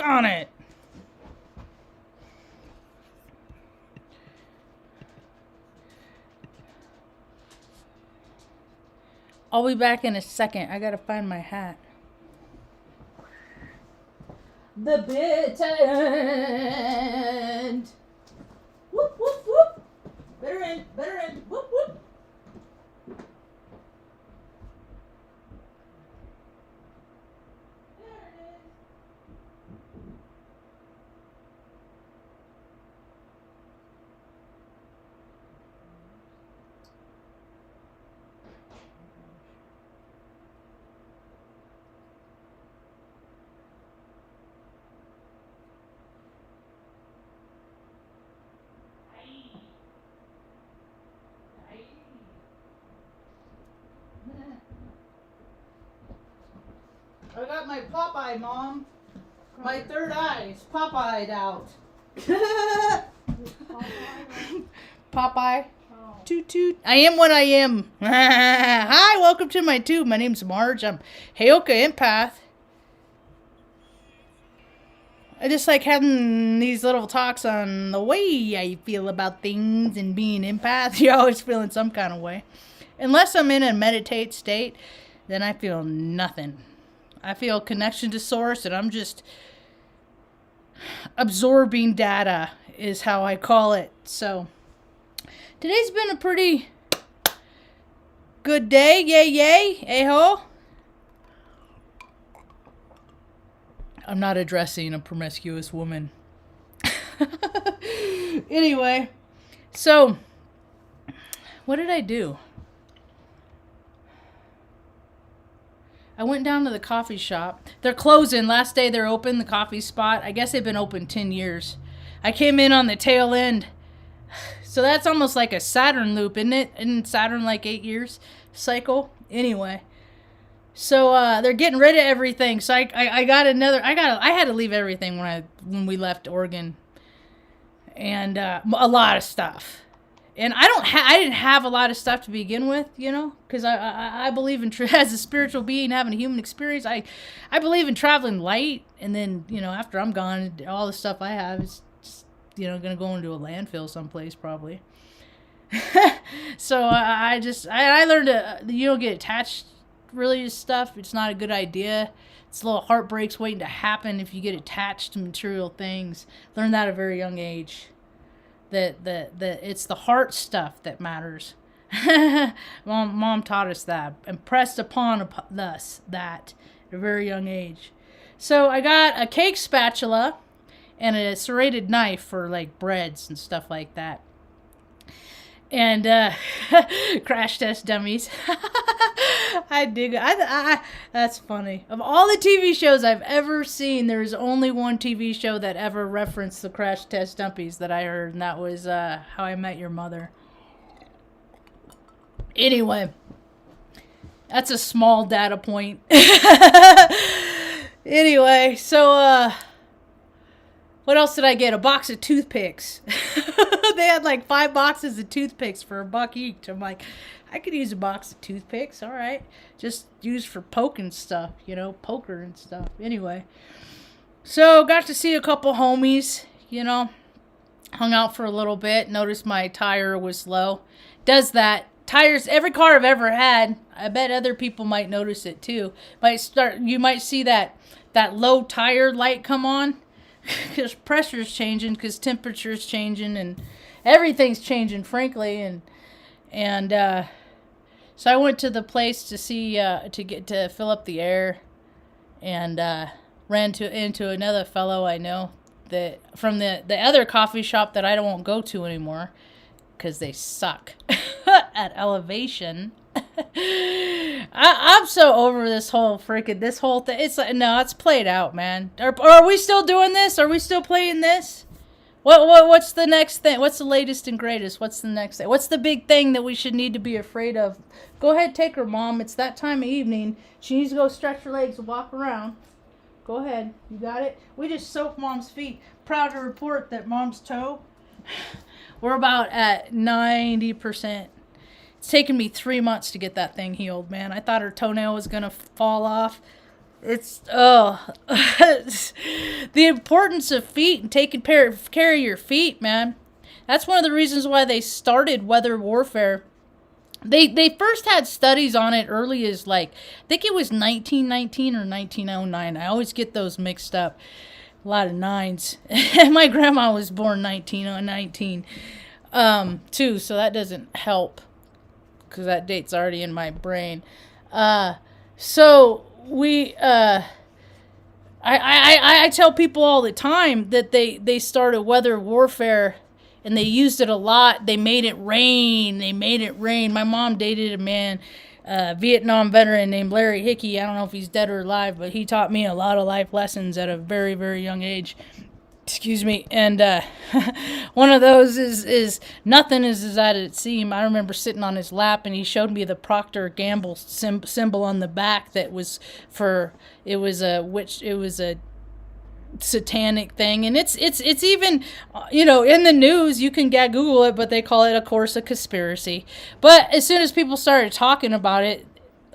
on it. I'll be back in a second. I gotta find my hat. The bitter end. Whoop, whoop, whoop. Better end, better end. Whoop, whoop. I got my Popeye, Mom. My third eye's Popeyed out. Popeye. Oh. Toot toot. I am what I am. Hi, welcome to my tube. My name's Marge. I'm Heyoka Empath. I just like having these little talks on the way I feel about things and being empath. You're always feeling some kind of way. Unless I'm in a meditate state, then I feel nothing. I feel connection to source, and I'm just absorbing data is how I call it. So today's been a pretty good day. Yay, yay. A-ho. I'm not addressing a promiscuous woman. Anyway, so what did I do? I went down to the coffee shop. They're closing. Last day they're open, the coffee spot. I guess they've been open 10 years. I came in on the tail end. So that's almost like a Saturn loop, isn't it? Isn't Saturn like 8 years cycle? Anyway. So they're getting rid of everything. So I had to leave everything when we left Oregon. And a lot of stuff. And I didn't have a lot of stuff to begin with, you know, because I believe in, as a spiritual being, having a human experience, I believe in traveling light, and then, you know, after I'm gone, all the stuff I have is just, you know, going to go into a landfill someplace probably. So I learned you don't get attached really to stuff. It's not a good idea. It's little heartbreaks waiting to happen if you get attached to material things. Learned that at a very young age. That it's the heart stuff that matters. Mom taught us that, impressed upon us that at a very young age. So I got a cake spatula and a serrated knife for like breads and stuff like that. And crash test dummies. I dig it. That's funny. Of all the TV shows I've ever seen, there is only one TV show that ever referenced the crash test dummies that I heard, and that was How I Met Your Mother. Anyway, that's a small data point. Anyway, so what else did I get? A box of toothpicks. They had like 5 boxes of toothpicks for $1 each. I'm like, I could use a box of toothpicks. All right. Just used for poking stuff, you know, poker and stuff. Anyway. So got to see a couple homies, you know, hung out for a little bit. Noticed my tire was low. Does that. Tires, every car I've ever had, I bet other people might notice it too. You might see that low tire light come on. Because pressure's changing, because temperature's changing, and everything's changing, frankly, and so I went to the place to see to fill up the air, and ran into another fellow I know that from the other coffee shop that I won't go to anymore because they suck at elevation. I'm so over this whole thing. It's like, no, it's played out, man. Are we still doing this? Are we still playing this? What's the next thing? What's the latest and greatest? What's the next thing? What's the big thing that we should need to be afraid of? Go ahead, take her, Mom. It's that time of evening. She needs to go stretch her legs and walk around. Go ahead. You got it? We just soaked Mom's feet. Proud to report that Mom's toe, we're about at 90%. It's taken me 3 months to get that thing healed, man. I thought her toenail was going to fall off. It's the importance of feet and taking care of your feet, man. That's one of the reasons why they started weather warfare. They first had studies on it early as like I think it was 1919 or 1909. I always get those mixed up. A lot of nines. My grandma was born 1919 too, so that doesn't help because that date's already in my brain. So we I tell people all the time that they started weather warfare and they used it a lot. They made it rain. My mom dated a man, Vietnam veteran named Larry Hickey. I don't know if he's dead or alive, but he taught me a lot of life lessons at a very, very young age. Excuse me. And one of those is nothing is as that it seems. I remember sitting on his lap and he showed me the Procter & Gamble symbol on the back that was it was a satanic thing, and it's even in the news. You can Google it, but they call it, of course, a conspiracy. But as soon as people started talking about it,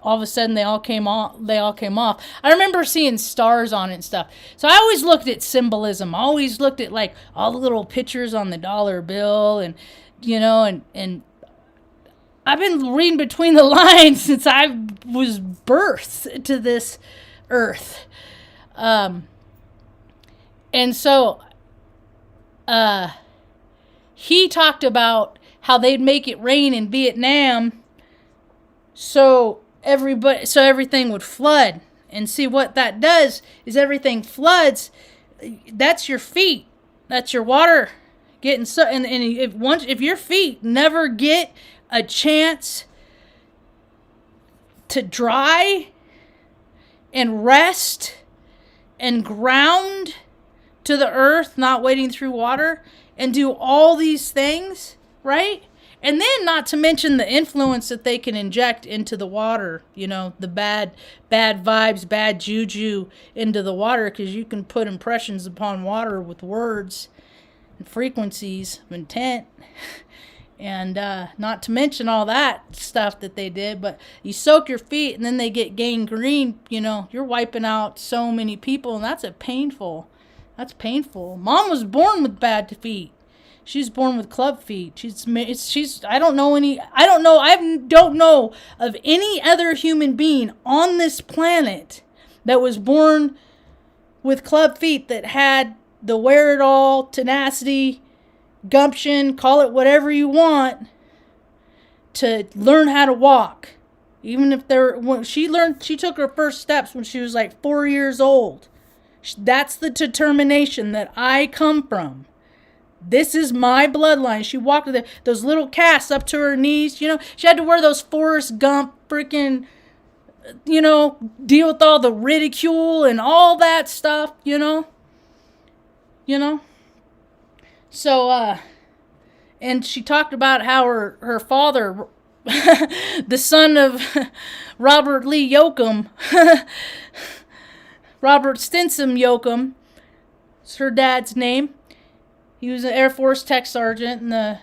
all of a sudden they all came off. I remember seeing stars on it and stuff. So I always looked at symbolism. I always looked at like all the little pictures on the dollar bill, and and I've been reading between the lines since I was birthed to this earth. And so he talked about how they'd make it rain in Vietnam so everything would flood. And see what that does is everything floods. That's your feet. That's your water getting so. And if your feet never get a chance to dry and rest and ground to the earth, not wading through water, and do all these things, right? And then not to mention the influence that they can inject into the water, the bad vibes, bad juju into the water, because you can put impressions upon water with words and frequencies of intent. And not to mention all that stuff that they did, but you soak your feet and then they get gangrene, you're wiping out so many people, and that's painful. Mom was born with bad feet. She's born with club feet. I don't know of any other human being on this planet that was born with club feet that had the wherewithal, tenacity, gumption, call it whatever you want, to learn how to walk. Even if she took her first steps when she was like 4 years old. That's the determination that I come from. This is my bloodline. She walked with those little casts up to her knees. She had to wear those Forrest Gump freaking, deal with all the ridicule and all that stuff, So, and she talked about how her father, the son of Robert Lee Yoakum, Robert Stinson Yoakum, is her dad's name. He was an Air Force tech sergeant, and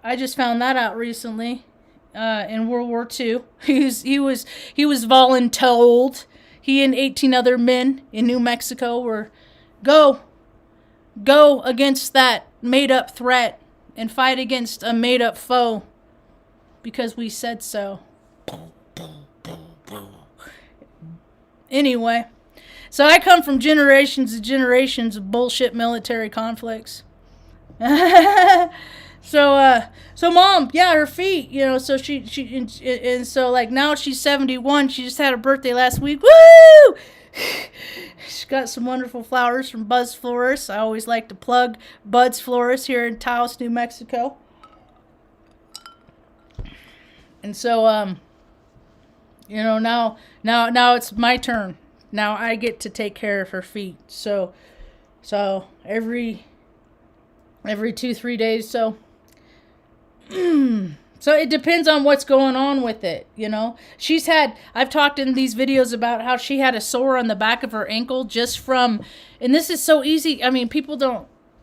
I just found that out recently. In World War II, he was voluntold. He and 18 other men in New Mexico were go against that made-up threat and fight against a made-up foe because we said so. Anyway. So I come from generations and generations of bullshit military conflicts. So mom, her feet, so and so like now she's 71. She just had her birthday last week. Woo! She's got some wonderful flowers from Buzz Florist. I always like to plug Bud's Florist here in Taos, New Mexico. And so now it's my turn. Now I get to take care of her feet. So every 2-3 days. So it depends on what's going on with it. I've talked in these videos about how she had a sore on the back of her ankle just from, and this is so easy. I mean, people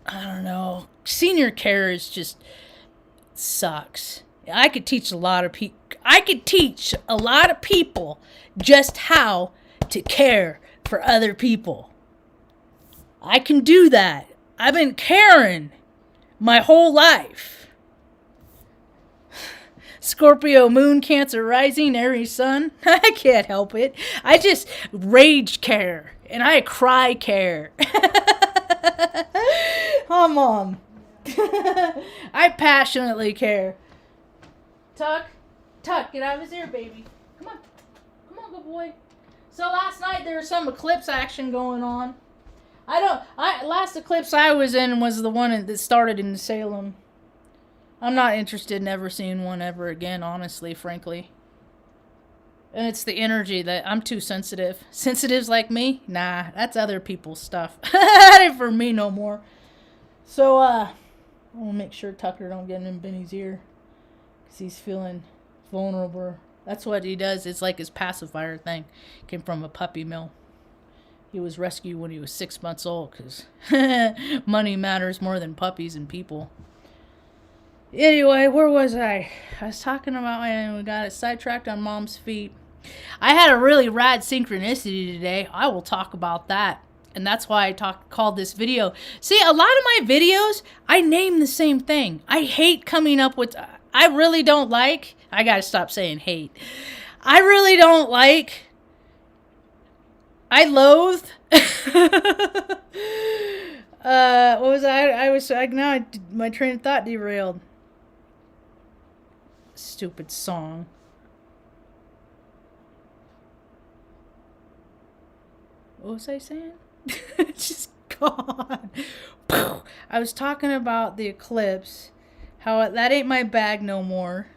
I don't know. Senior care is just sucks. I could teach a lot of people just how to care for other people. I can do that. I've been caring my whole life. Scorpio moon, Cancer rising, Aries sun. I can't help it. I just rage care and I cry care. Oh, Mom. I passionately care. Tuck, get out of his ear, baby. Come on, good boy. So last night there was some eclipse action going on. Last eclipse I was in was the one that started in Salem. I'm not interested in ever seeing one ever again, honestly, frankly. And it's the energy that I'm too sensitive. Sensitives like me? Nah, that's other people's stuff. That ain't for me no more. So, I want to make sure Tucker don't get in Benny's ear. Because he's feeling vulnerable. That's what he does. It's like his pacifier thing. Came from a puppy mill. He was rescued when he was 6 months old. Because money matters more than puppies and people. Anyway, where was I? I was talking about, and we got it sidetracked on Mom's feet. I had a really rad synchronicity today. I will talk about that. And that's why I called this video. See, a lot of my videos, I name the same thing. I hate coming up with, I really don't like, I gotta stop saying hate. I really don't like, I loathe. What was my train of thought derailed. Stupid song. What was I saying? It's just gone. I was talking about the eclipse. How that ain't my bag no more.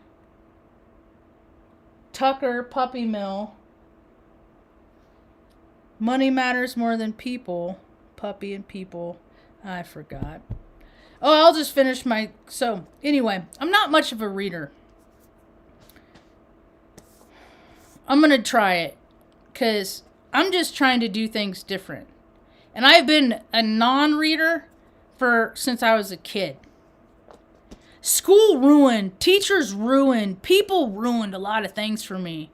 Tucker, puppy mill. Money matters more than people. Puppy and people. I forgot. Oh, I'll just finish my... So, anyway, I'm not much of a reader. I'm going to try it. Because I'm just trying to do things different. And I've been a non-reader since I was a kid. School ruined, teachers ruined, people ruined a lot of things for me.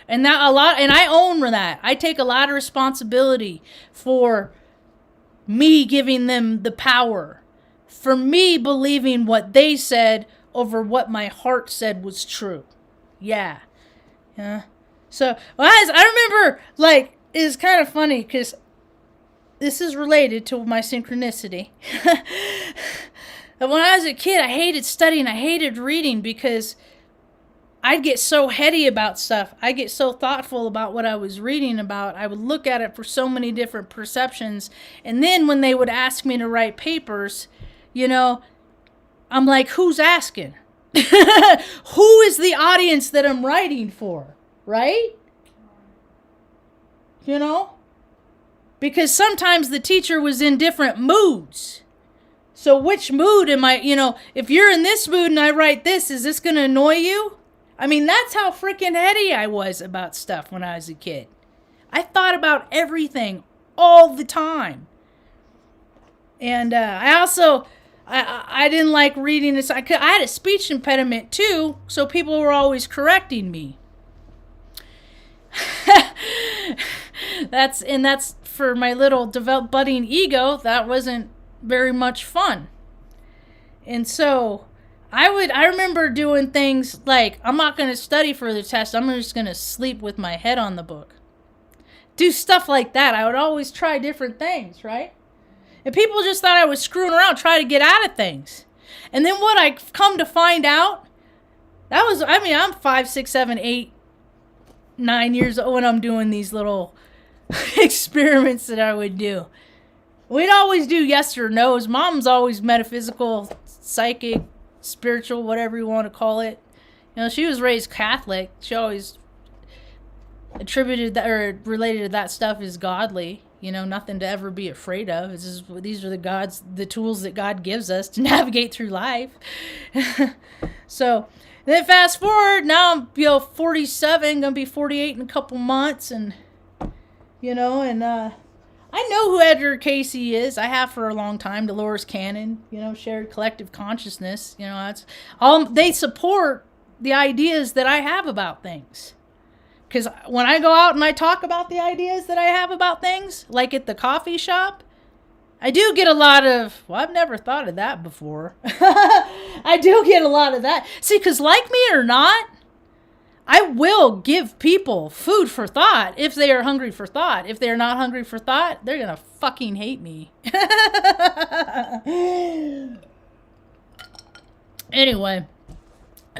And I own that. I take a lot of responsibility for me giving them the power. For me believing what they said over what my heart said was true. Yeah. So, I remember, it's kind of funny because this is related to my synchronicity. When I was a kid, I hated studying. I hated reading because I'd get so heady about stuff. I'd get so thoughtful about what I was reading about. I would look at it for so many different perceptions. And then when they would ask me to write papers, I'm like, who's asking? Who is the audience that I'm writing for? Right? Because sometimes the teacher was in different moods. So which mood am I, if you're in this mood and I write this, is this going to annoy you? I mean, that's how freaking heady I was about stuff when I was a kid. I thought about everything all the time. And I also, I didn't like reading this. I had a speech impediment too, so people were always correcting me. That's for my little budding ego. That wasn't very much fun. And so I remember doing things like, I'm not going to study for the test. I'm just going to sleep with my head on the book. Do stuff like that. I would always try different things, right? And people just thought I was screwing around, trying to get out of things. And then what I come to find out, I'm 5, 6, 7, 8, 9 years old when I'm doing these little experiments that I would do. We'd always do yes or no's. Mom's always metaphysical, psychic, spiritual, whatever you want to call it. She was raised Catholic. She always attributed that or related to that stuff as godly. Nothing to ever be afraid of. These are the tools that God gives us to navigate through life. So then fast forward, now I'm 47, gonna be 48 in a couple months, and I know who Edgar Cayce is. I have for a long time. Dolores Cannon, shared collective consciousness. That's all. They support the ideas that I have about things. Because when I go out and I talk about the ideas that I have about things, like at the coffee shop, I do get a lot of, well, I've never thought of that before. I do get a lot of that. See, because like me or not, I will give people food for thought if they are hungry for thought. If they're not hungry for thought, they're going to fucking hate me. Anyway,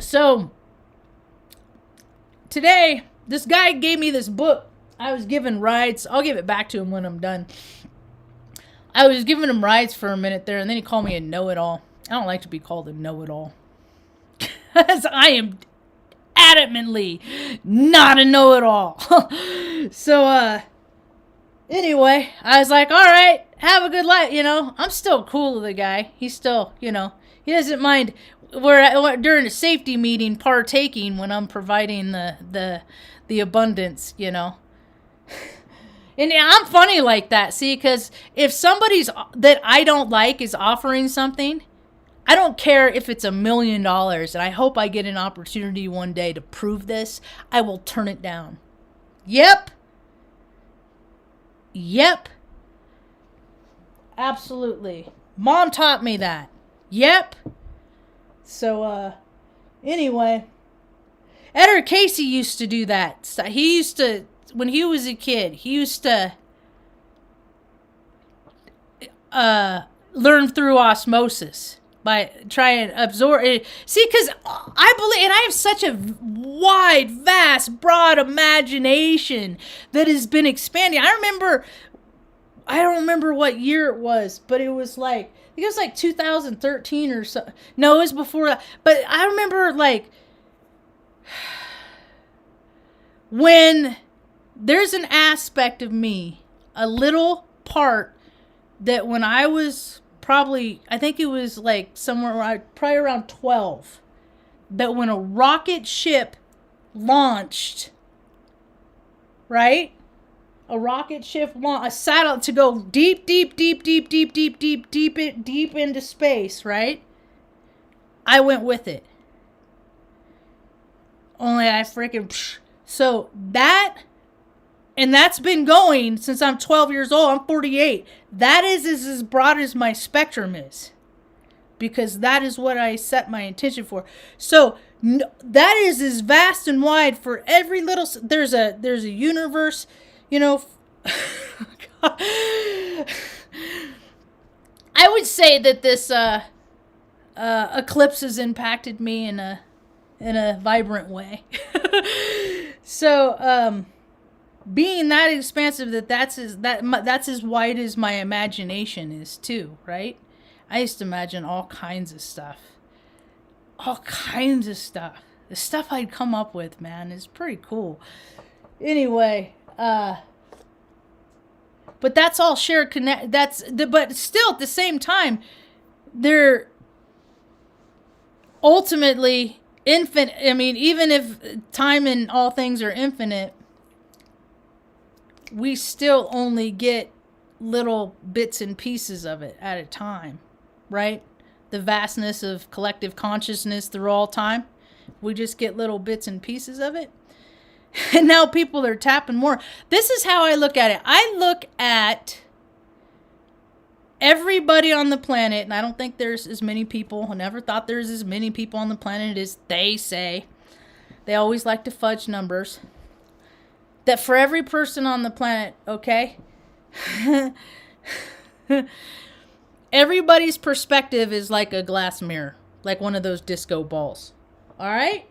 so today, this guy gave me this book. I was given rides. I'll give it back to him when I'm done. I was giving him rides for a minute there, and then he called me a know-it-all. I don't like to be called a know-it-all. Because I am adamantly not a know-it-all. So, anyway, I was like, all right, have a good life. You know, I'm still cool with the guy. He's still, you know, he doesn't mind during a safety meeting partaking when I'm providing the abundance, you know. And I'm funny like that, see, because if somebody's that I don't like is offering something, I don't care if it's $1 million, and I hope I get an opportunity one day to prove this, I will turn it down. Yep. Absolutely. Mom taught me that. Yep. So, anyway, Edgar Cayce used to do that. So he used to, when he was a kid, he used to learn through osmosis by trying to absorb it. See, because I believe, and I have such a wide, vast, broad imagination that has been expanding. I don't remember what year it was, but it was like, I think it was like 2013 or so. No, it was before that. But I remember like when there's an aspect of me, a little part that when I was probably, I think it was like somewhere probably around 12, that when a rocket ship launched, right? A rocket ship launched, a satellite to go deep into space, right? I went with it. Only I freaking, so that, and that's been going since I'm 12 years old. I'm 48. That is as broad as my spectrum is. Because that is what I set my intention for. So that is as vast and wide for every little, there's a universe, you know. I would say that this eclipse has impacted me in a vibrant way. So, being that expansive, that's as wide as my imagination is too, right? I used to imagine all kinds of stuff. The stuff I'd come up with, man, is pretty cool. Anyway, but that's all shared connect. But still at the same time, they're ultimately infinite. I mean, even if time and all things are infinite, we still only get little bits and pieces of it at a time, right? The vastness of collective consciousness through all time, we just get little bits and pieces of it. And now people are tapping more. This is how I look at it. I look at everybody on the planet, and I don't think there's as many people. I never thought there's as many people on the planet as they say. They always like to fudge numbers. That for every person on the planet, okay, everybody's perspective is like a glass mirror, like one of those disco balls. All right?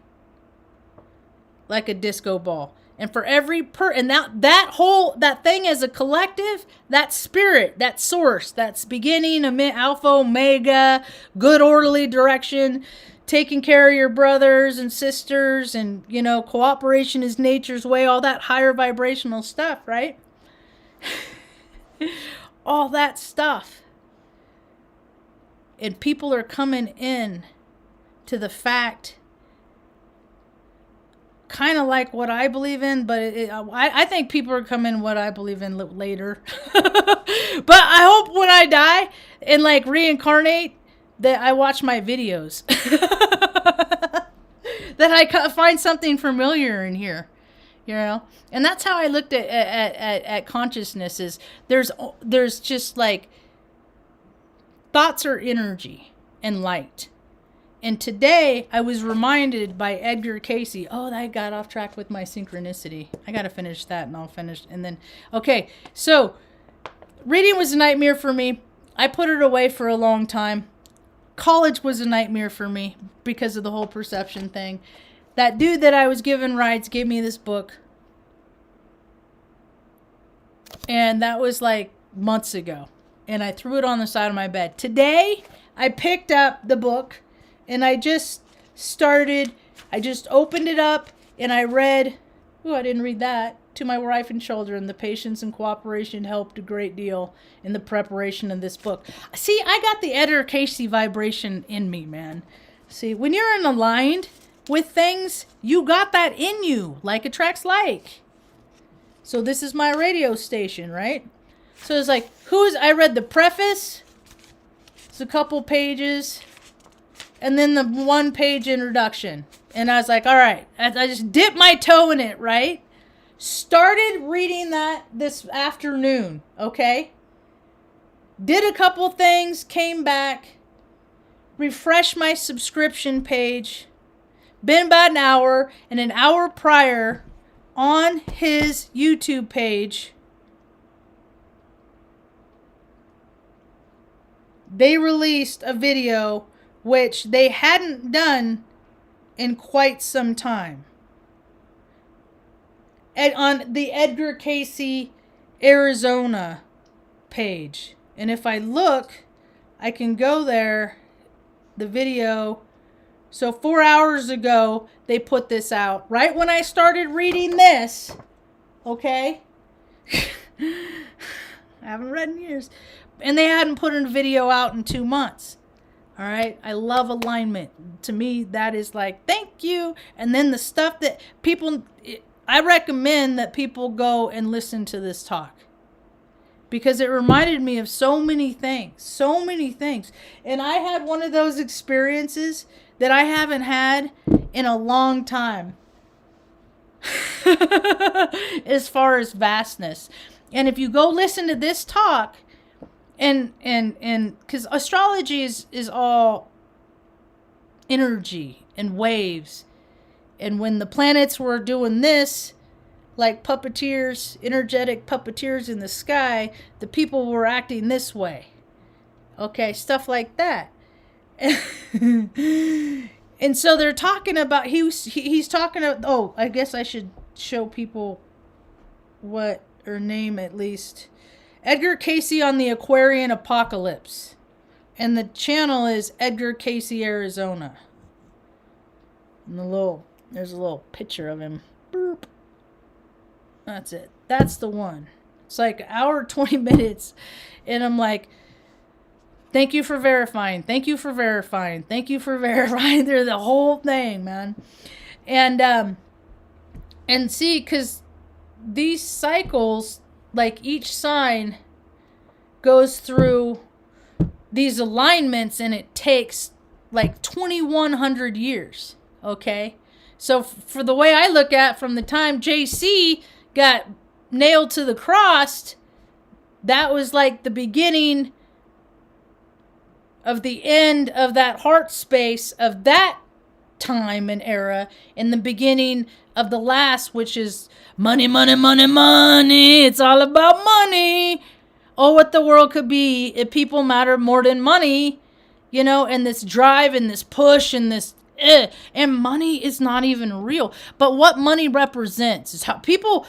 Like a disco ball. And for every and that thing as a collective, that spirit, that source, that's beginning, alpha, omega, good orderly direction, taking care of your brothers and sisters, and, you know, cooperation is nature's way, all that higher vibrational stuff, right? All that stuff. And people are coming in to the fact, kind of like what I believe in, but I think people are coming what I believe in later. But I hope when I die and like reincarnate that I watch my videos. That I find something familiar in here. you know. And that's how I looked at consciousness. Is there's just like thoughts are energy and light. And today I was reminded by Edgar Cayce. Oh, I got off track with my synchronicity. I got to finish that and I'll finish. And then, okay, so reading was a nightmare for me. I put it away for a long time. College was a nightmare for me because of the whole perception thing. That dude that I was giving rides gave me this book. And that was like months ago. And I threw it on the side of my bed. Today, I picked up the book. And I just opened it up and I read, I didn't read that, To My Wife and Children, the patience and cooperation helped a great deal in the preparation of this book. See, I got the Edgar Cayce vibration in me, man. See, when you're in aligned with things, you got that in you, like attracts like. So this is my radio station, right? So it's like, I read the preface, it's a couple pages, and then the 1-page introduction. And I was like, all right. I just dipped my toe in it, right? Started reading that this afternoon, okay? Did a couple things, came back, refreshed my subscription page. Been about an hour, and an hour prior on his YouTube page, they released a video which they hadn't done in quite some time. On the Edgar Cayce, Arizona page. And if I look, I can go there, the video. So 4 hours ago, they put this out. Right when I started reading this, okay? I haven't read in years. And they hadn't put a video out in 2 months. All right. I love alignment. To me, that is like, thank you. And then the stuff that I recommend that people go and listen to this talk. Because it reminded me of so many things. And I had one of those experiences that I haven't had in a long time. As far as vastness. And if you go listen to this talk, and because astrology is all energy and waves. And when the planets were doing this, like puppeteers, energetic puppeteers in the sky, the people were acting this way. Okay, stuff like that. And so they're talking about, he's talking about, I guess I should show people what her name at least. Edgar Cayce on the Aquarian Apocalypse. And the channel is Edgar Cayce, Arizona. And there's a little picture of him. Boop. That's it. That's the one. It's like an hour, 20 minutes. And I'm like, thank you for verifying. Thank you for verifying. Thank you for verifying. They're the whole thing, man. And see, because these cycles, like each sign goes through these alignments and it takes like 2,100 years. Okay. So for the way I look at from the time JC got nailed to the cross, that was like the beginning of the end of that heart space of that time and era, and the beginning of the last, which is money, money, money, money. It's all about money. Oh, what the world could be if people mattered more than money, and this drive and this push and this, and money is not even real. But what money represents is how people,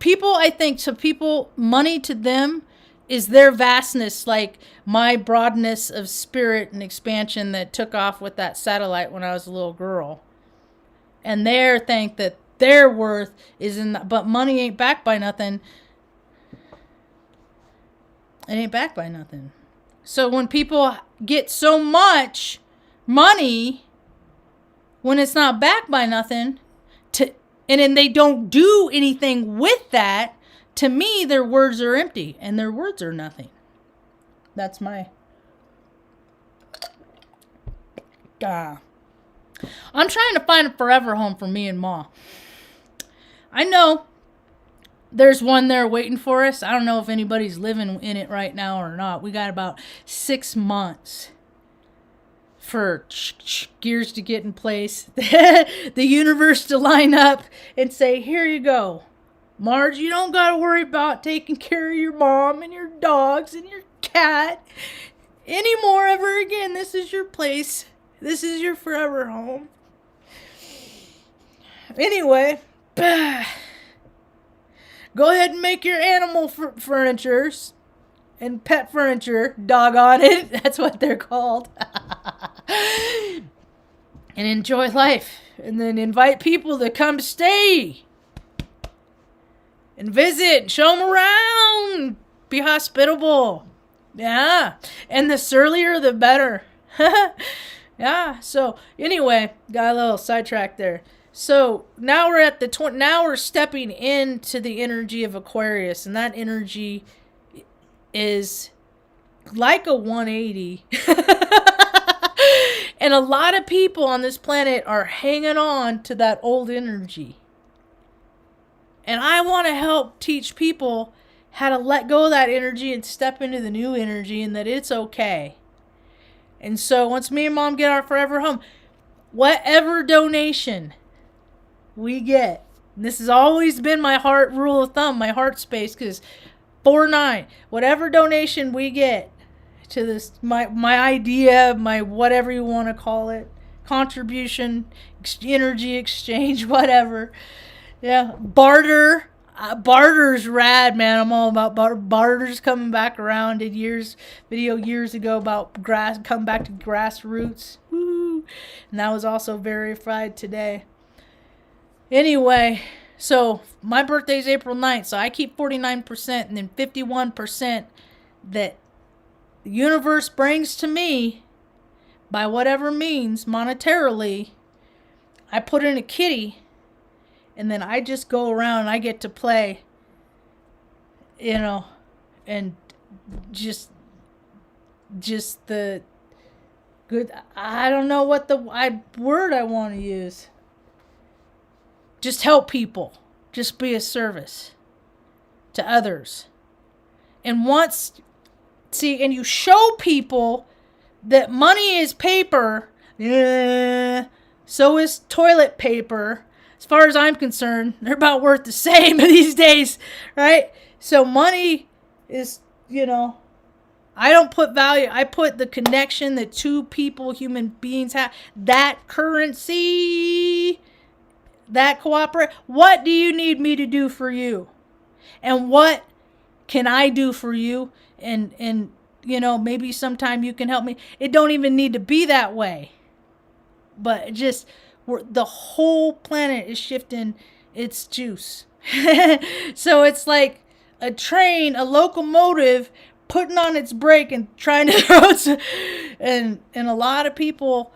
I think, to people, money to them is their vastness, like my broadness of spirit and expansion that took off with that satellite when I was a little girl. And they think that their worth is but money ain't backed by nothing. It ain't backed by nothing. So when people get so much money, when it's not backed by nothing, and then they don't do anything with that, to me, their words are empty and their words are nothing. That's my... I'm trying to find a forever home for me and Ma. I know there's one there waiting for us. I don't know if anybody's living in it right now or not. We got about 6 months for gears to get in place, the universe to line up and say, here you go, Marge, you don't got to worry about taking care of your mom and your dogs and your cat anymore ever again. This is your place. This is your forever home. Anyway, go ahead and make your animal furnitures and pet furniture, doggone it. That's what they're called. And enjoy life. And then invite people to come stay. And visit. And show them around. Be hospitable. Yeah. And the surlier, the better. Yeah. So, anyway, got a little sidetracked there. So, now we're at now we're stepping into the energy of Aquarius. And that energy is like a 180. And a lot of people on this planet are hanging on to that old energy. And I want to help teach people how to let go of that energy and step into the new energy, and that it's okay. And so once me and Mom get our forever home, whatever donation we get, and this has always been my heart rule of thumb, my heart space, because 4-9, whatever donation we get to this, my idea, my whatever you want to call it, contribution, energy exchange, whatever. Yeah, barter. Barter's rad, man. I'm all about barter's coming back around. Did video years ago about come back to grassroots. Woo! And that was also verified today. Anyway, so my birthday's April 9th, so I keep 49%, and then 51% that the universe brings to me by whatever means, monetarily, I put in a kitty, and then I just go around and I get to play, and just the good, I don't know what the word I want to use. Just help people. Just be a service to others. And and you show people that money is paper, so is toilet paper. As far as I'm concerned, they're about worth the same these days, right? So money is, I don't put value. I put the connection that two people, human beings have, that currency, that cooperate. What do you need me to do for you? And what can I do for you? And maybe sometime you can help me. It don't even need to be that way. But the whole planet is shifting its juice. So it's like a train, a locomotive putting on its brake and trying to and a lot of people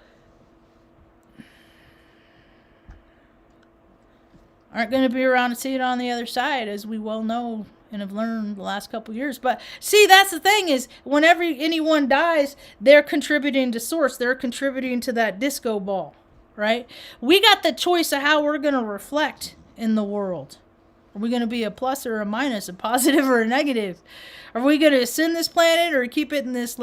aren't going to be around to see it on the other side, as we well know and have learned the last couple of years. But see, that's the thing, is whenever anyone dies, they're contributing to source. They're contributing to that disco ball, right? We got the choice of how we're going to reflect in the world. Are we going to be a plus or a minus, a positive or a negative? Are we going to ascend this planet or keep it in this,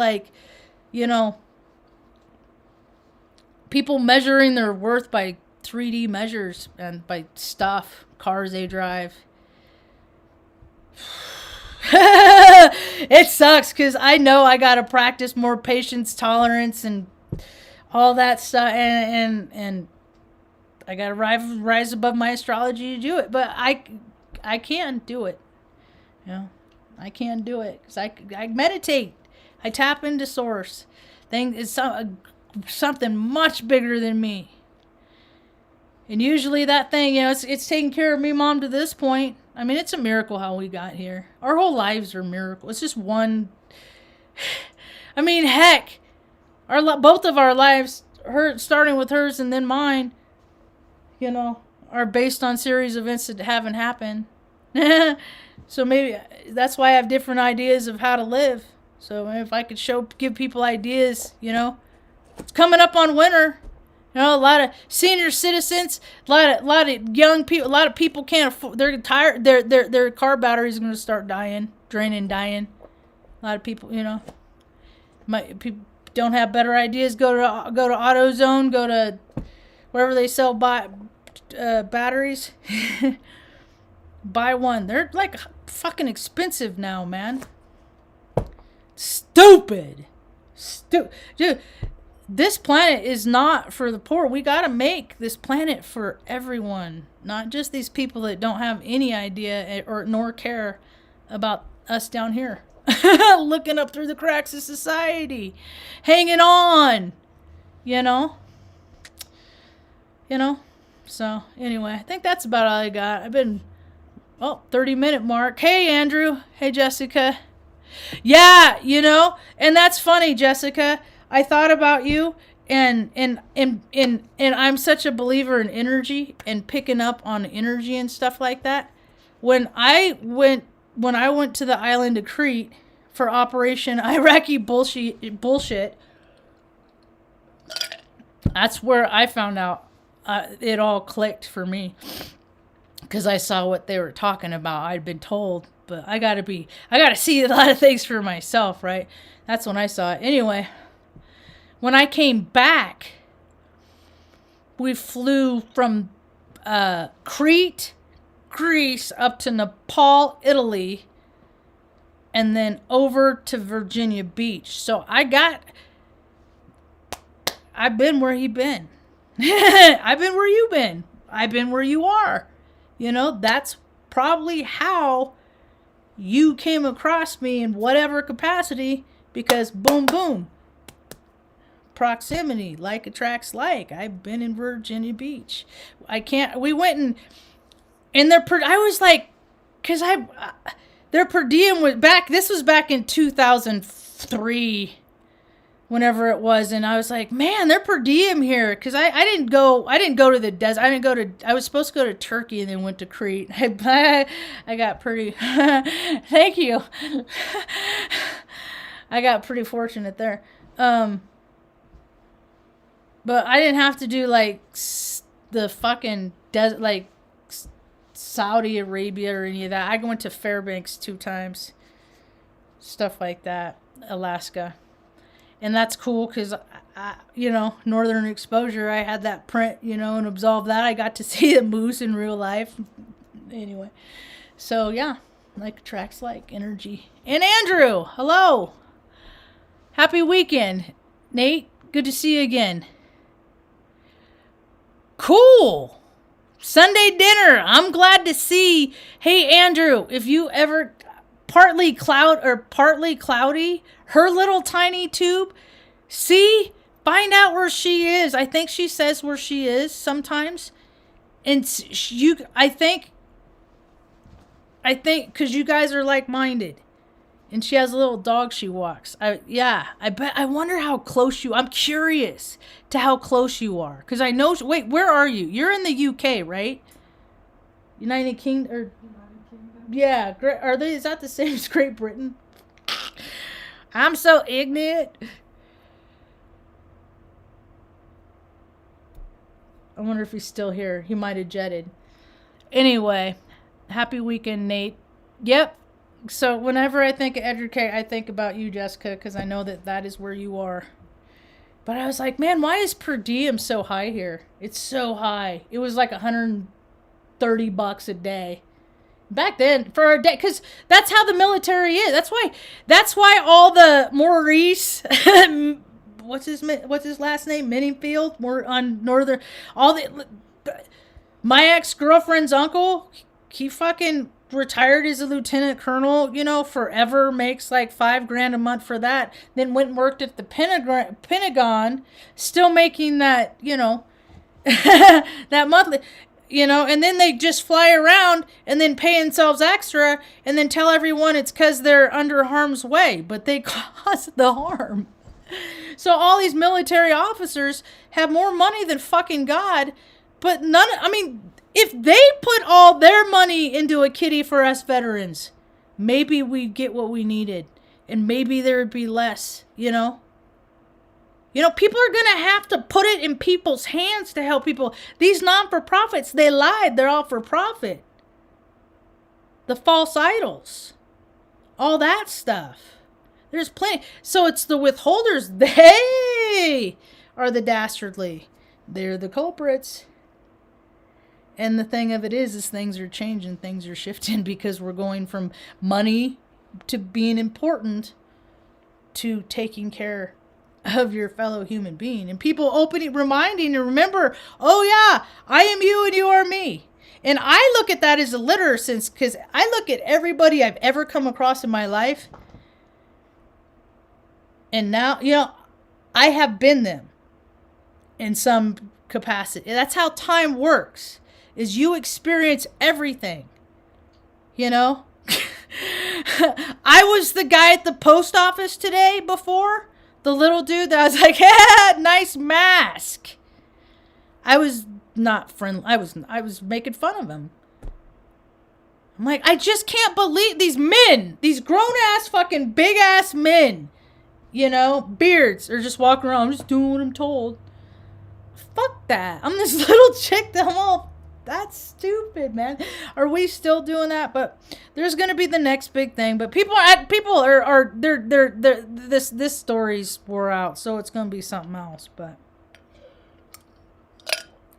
people measuring their worth by 3D measures and by stuff, cars they drive? It sucks, because I know I got to practice more patience, tolerance, and all that stuff, and I got to rise above my astrology to do it. But I can do it. I can do it, because I meditate. I tap into source. It's something much bigger than me. And usually that thing, it's taking care of me, Mom, to this point. I mean, it's a miracle how we got here. Our whole lives are a miracle. It's just one. I mean, heck, both of our lives, starting with hers and then mine, are based on series of events that haven't happened. So maybe that's why I have different ideas of how to live. So if I could give people ideas, it's coming up on winter. You know, a lot of senior citizens, a lot of young people, a lot of people can't afford. They're tired. Their car batteries are going to start draining. A lot of people, you know, people don't have better ideas. Go to AutoZone. Go to wherever they sell batteries. Buy one. They're like fucking expensive now, man. Stupid. Dude. This planet is not for the poor. We got to make this planet for everyone, not just these people that don't have any idea or nor care about us down here. Looking up through the cracks of society, hanging on, you know. So anyway, I think that's about all I got. I've been 30-minute mark. Hey Andrew, hey Jessica. Yeah, and that's funny, Jessica. I thought about you, and I'm such a believer in energy and picking up on energy and stuff like that. When I went to the island of Crete for Operation Iraqi bullshit, that's where I found out it all clicked for me, because I saw what they were talking about. I'd been told, but I gotta see a lot of things for myself, right? That's when I saw it. Anyway. When I came back, we flew from Crete, Greece, up to Nepal, Italy, and then over to Virginia Beach. So I've been where you've been. I've been where you've been. I've been where you are. That's probably how you came across me in whatever capacity, because boom, boom. Proximity, like attracts like. I've been in Virginia Beach. We went and I was like, because their per diem was back, this was back in 2003, whenever it was, and I was like, man, their per diem here, because I didn't go to the desert. I was supposed to go to Turkey and then went to Crete. I got pretty, thank you. I got pretty fortunate there. But I didn't have to do like the fucking desert, like Saudi Arabia or any of that. I went to Fairbanks 2 times, stuff like that, Alaska, and that's cool because northern exposure. I had that print, and absolve that. I got to see the moose in real life. Anyway, so yeah, like attracts like energy. And Andrew, hello, happy weekend, Nate. Good to see you again. Cool. Sunday dinner. I'm glad to see. Hey, Andrew, if you ever partly cloudy, her little tiny tube, find out where she is. I think she says where she is sometimes. And I think because you guys are like-minded. And she has a little dog she walks. I wonder how close I'm curious to how close you are. Because I know, wait, where are you? You're in the UK, right? United Kingdom. Yeah, is that the same as Great Britain? I'm so ignorant. I wonder if he's still here. He might have jetted. Anyway, happy weekend, Nate. Yep. So whenever I think of Edgar, I think about you, Jessica, because I know that is where you are. But I was like, man, why is per diem so high here? It's so high. It was like $130 a day. Back then, for a day, because that's how the military is. That's why all the Maurice, what's his last name? Meningfield, more on northern, my ex-girlfriend's uncle, he fucking retired as a lieutenant colonel, forever, makes like $5,000 a month for that. Then went and worked at the Pentagon, still making that, that monthly, and then they just fly around and then pay themselves extra and then tell everyone it's because they're under harm's way, but they caused the harm. So all these military officers have more money than fucking God, but if they put all their money into a kitty for us veterans, maybe we'd get what we needed. And maybe there would be less, You know, people are going to have to put it in people's hands to help people. These non-for-profits, they lied. They're all for profit. The false idols. All that stuff. There's plenty. So it's the withholders. They are the dastardly. They're the culprits. And the thing of it is things are changing. Things are shifting because we're going from money to being important to taking care of your fellow human being. And people reminding and remember, oh yeah, I am you and you are me. And I look at that as a literal sense, because I look at everybody I've ever come across in my life. And now, you know, I have been them in some capacity. That's how time works, is you experience everything. You know? I was the guy at the post office today before. The little dude that I was like, yeah, nice mask. I was not friendly. I was making fun of him. I'm like, I just can't believe these men, these grown ass fucking big ass men, you know, beards, are just walking around. I'm just doing what I'm told. Fuck that. I'm this little chick that I'm all, that's stupid, man. Are we still doing that? But there's gonna be the next big thing. But this story's wore out, so it's gonna be something else. But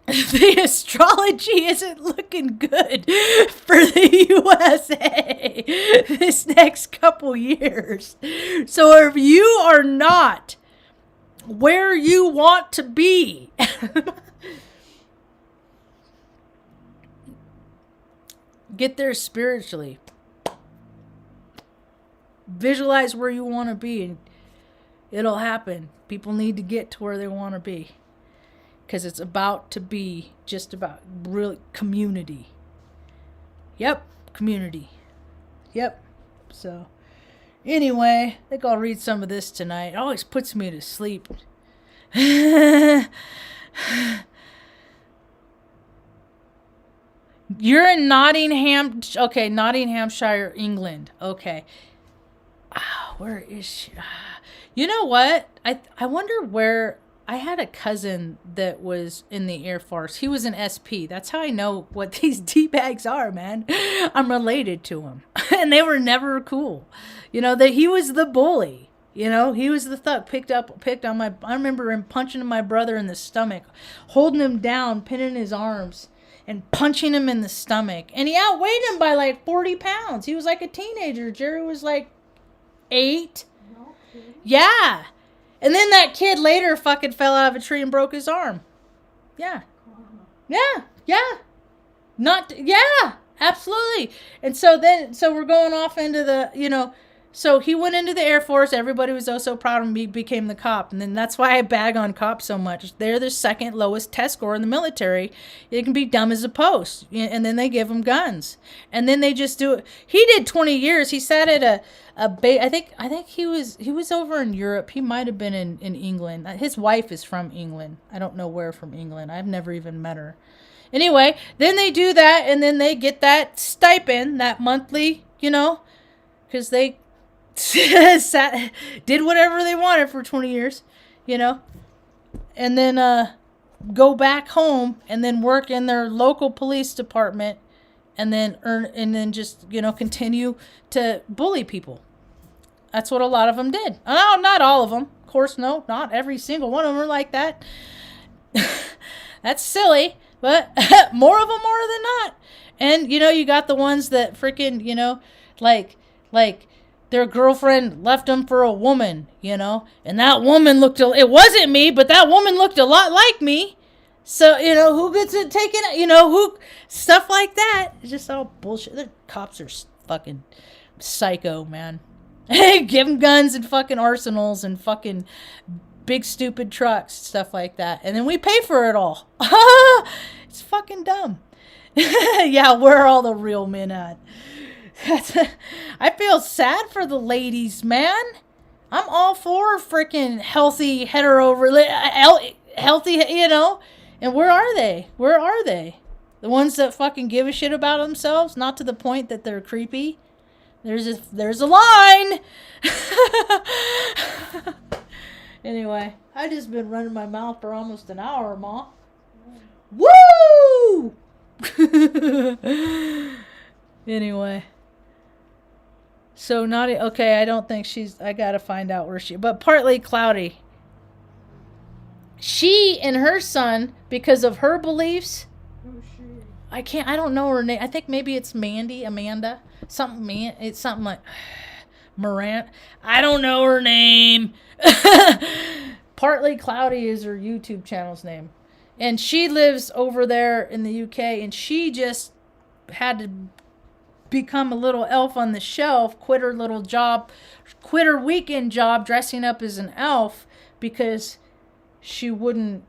the astrology isn't looking good for the USA this next couple years. So if you are not where you want to be, get there spiritually. Visualize where you want to be, and it'll happen. People need to get to where they want to be. Because it's about to be just about real community. Yep, community. Yep. So, anyway, I think I'll read some of this tonight. It always puts me to sleep. You're in Nottinghamshire, England. Okay. Where is she? You know what? I wonder where... I had a cousin that was in the Air Force. He was an SP. That's how I know what these D-bags are, man. I'm related to him. And they were never cool. You know, that he was the bully. You know, he was the thug. Picked on my... I remember him punching my brother in the stomach. Holding him down, pinning his arms. And punching him in the stomach. And he outweighed him by like 40 pounds. He was like a teenager. Jerry was like 8. Okay. Yeah. And then that kid later fucking fell out of a tree and broke his arm. Yeah. Yeah. Absolutely. And so we're going off into the, you know, so he went into the Air Force. Everybody was so proud of him. He became the cop. And then that's why I bag on cops so much. They're the second lowest test score in the military. They can be dumb as a post. And then they give them guns. And then they just do it. He did 20 years. He sat at I think he was over in Europe. He might have been in England. His wife is from England. I don't know where from England. I've never even met her. Anyway, then they do that, and then they get that stipend, that monthly, you know, because they did whatever they wanted for 20 years, you know, and then go back home and then work in their local police department. And then just, you know, continue to bully people. That's what a lot of them did. Oh, not all of them. Of course, no. Not every single one of them are like that. That's silly. But more of them more than not. And, you know, you got the ones that freaking, you know, like their girlfriend left them for a woman, you know. And that woman it wasn't me, but that woman looked a lot like me. So, you know, who gets it taken, you know, stuff like that. It's just all bullshit. The cops are fucking psycho, man. Give them guns and fucking arsenals and fucking big stupid trucks, stuff like that. And then we pay for it all. It's fucking dumb. Yeah, where are all the real men at? I feel sad for the ladies, man. I'm all for freaking healthy, healthy, you know. And where are they? Where are they? The ones that fucking give a shit about themselves, not to the point that they're creepy. There's a line. Anyway, I just been running my mouth for almost an hour, Ma. Woo! Anyway. So naughty. Okay, I don't think she's. I gotta find out where she. But partly cloudy. She and her son, because of her beliefs. Who's she? I don't know her name. I think maybe it's Amanda. Something. It's something like Morant. I don't know her name. Partly Cloudy is her YouTube channel's name. And she lives over there in the UK, and she just had to become a little elf on the shelf, quit her weekend job dressing up as an elf because she wouldn't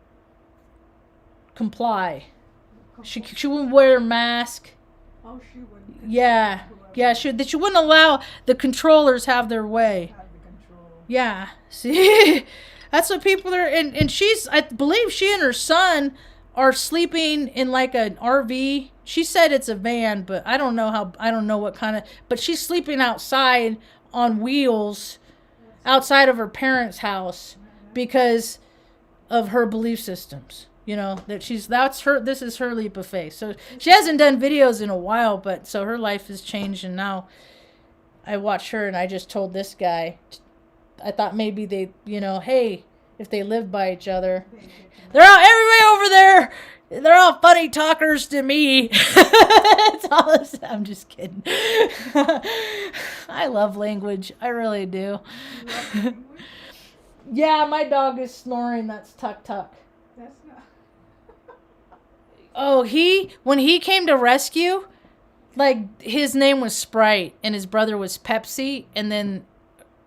comply. She wouldn't wear a mask. Oh, she wouldn't. Yeah. Yeah, she wouldn't allow the controllers have their way. Have the control. Yeah. See? That's what people are, and I believe she and her son are sleeping in like an RV. She said it's a van, but I don't know what kind of, but she's sleeping outside on wheels outside of her parents' house because of her belief systems. You know, this is her leap of faith. So she hasn't done videos in a while, but so her life has changed, and now I watched her, and I just told this guy, I thought maybe they, hey, if they live by each other. Everybody over there, they're all funny talkers to me. It's all I'm just kidding. I love language. I really do. Yeah, my dog is snoring. That's Tuck Tuck. That's not. Oh, when he came to rescue, like his name was Sprite and his brother was Pepsi, and then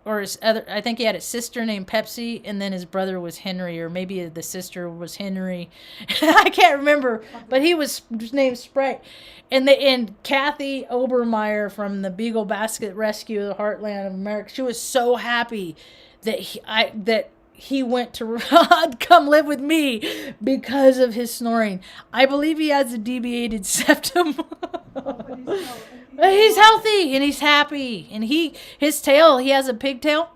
I think he had a sister named Pepsi, and then his brother was Henry, or maybe the sister was Henry. I can't remember, but he was named Sprite. And Kathy Obermeyer from the Beagle Basket Rescue of the Heartland of America, she was so happy that he went to come live with me because of his snoring. I believe he has a deviated septum. But he's healthy and he's happy, and his tail, he has a pigtail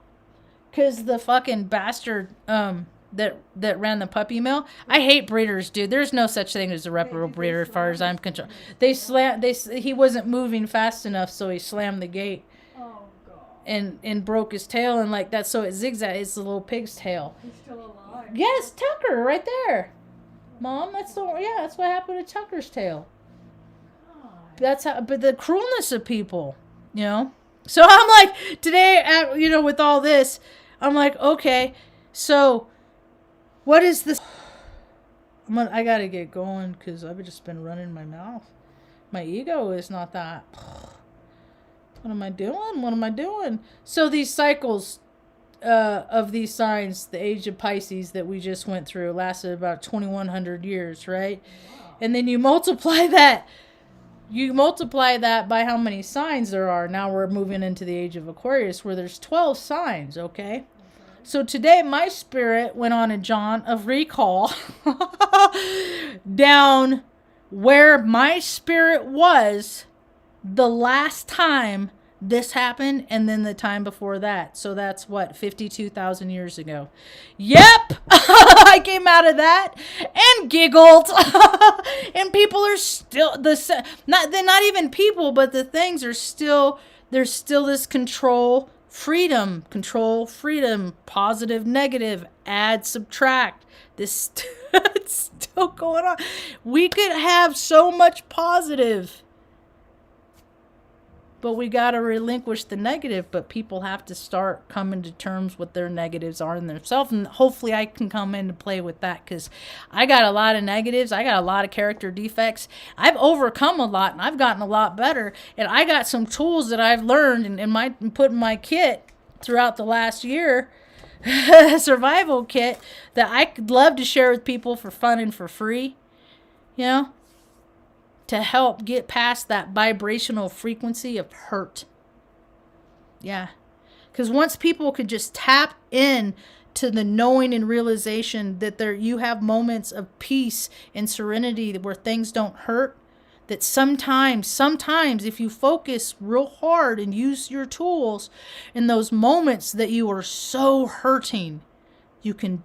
because the fucking bastard that ran the puppy mill. I hate breeders, dude. There's no such thing as a reputable breeder as far as I'm concerned. He wasn't moving fast enough, so he slammed the gate. Oh, God. And broke his tail, and like that, so it zigzag. It's the little pig's tail. He's still alive. Yes, Tucker, right there. Mom, that's what happened to Tucker's tail. That's how, but the cruelness of people, So I'm like, today, with all this, I'm like, okay, so what is this? I gotta get going because I've just been running my mouth. My ego is not that. What am I doing? So these cycles of these signs, the age of Pisces that we just went through, lasted about 2,100 years, right? Wow. And then you multiply that by how many signs there are. Now we're moving into the age of Aquarius where there's 12 signs, okay? So today my spirit went on a jaunt of recall down where my spirit was the last time this happened, and then the time before that. So that's 52,000 years ago. Yep! I came out of that and giggled. And people are still they're not even people, but the things are still, there's still this control, freedom, positive, negative, add, subtract. This it's still going on. We could have so much positive, but we got to relinquish the negative. But people have to start coming to terms with their negatives are in themselves. And hopefully I can come into play with that, because I got a lot of negatives. I got a lot of character defects. I've overcome a lot, and I've gotten a lot better. And I got some tools that I've learned and put in my kit throughout the last year, survival kit, that I could love to share with people for fun and for free, to help get past that vibrational frequency of hurt. Yeah. Because once people could just tap in to the knowing and realization that you have moments of peace and serenity where things don't hurt, that sometimes if you focus real hard and use your tools in those moments that you are so hurting, you can